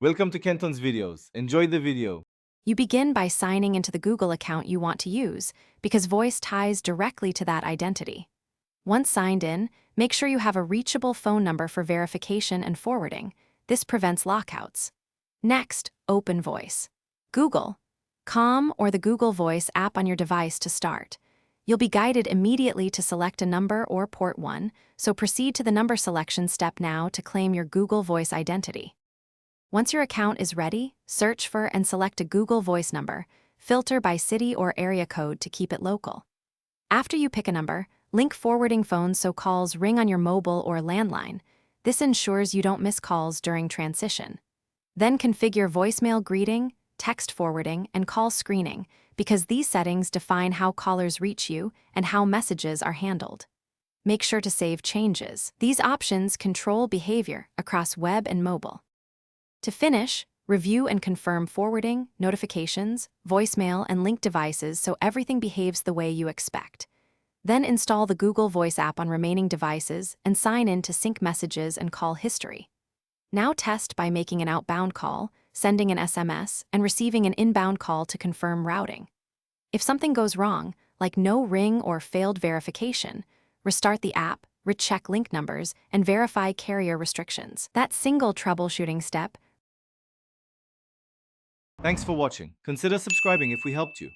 Welcome to Kenton's videos. Enjoy the video. You begin by signing into the Google account you want to use, because voice ties directly to that identity. Once signed in, make sure you have a reachable phone number for verification and forwarding. This prevents lockouts. Next, open Voice. Google.com or the Google Voice app on your device to start. You'll be guided immediately to select a number or port 1, so proceed to the number selection step now to claim your Google Voice identity. Once your account is ready, search for and select a Google Voice number, filter by city or area code to keep it local. After you pick a number, link forwarding phones so calls ring on your mobile or landline. This ensures you don't miss calls during transition. Then configure voicemail greeting, text forwarding, and call screening, because these settings define how callers reach you and how messages are handled. Make sure to save changes. These options control behavior across web and mobile. To finish, review and confirm forwarding, notifications, voicemail, and link devices so everything behaves the way you expect. Then install the Google Voice app on remaining devices and sign in to sync messages and call history. Now test by making an outbound call, sending an SMS, and receiving an inbound call to confirm routing. If something goes wrong, like no ring or failed verification, restart the app, recheck link numbers, and verify carrier restrictions. That single troubleshooting step. Thanks for watching. Consider subscribing if we helped you.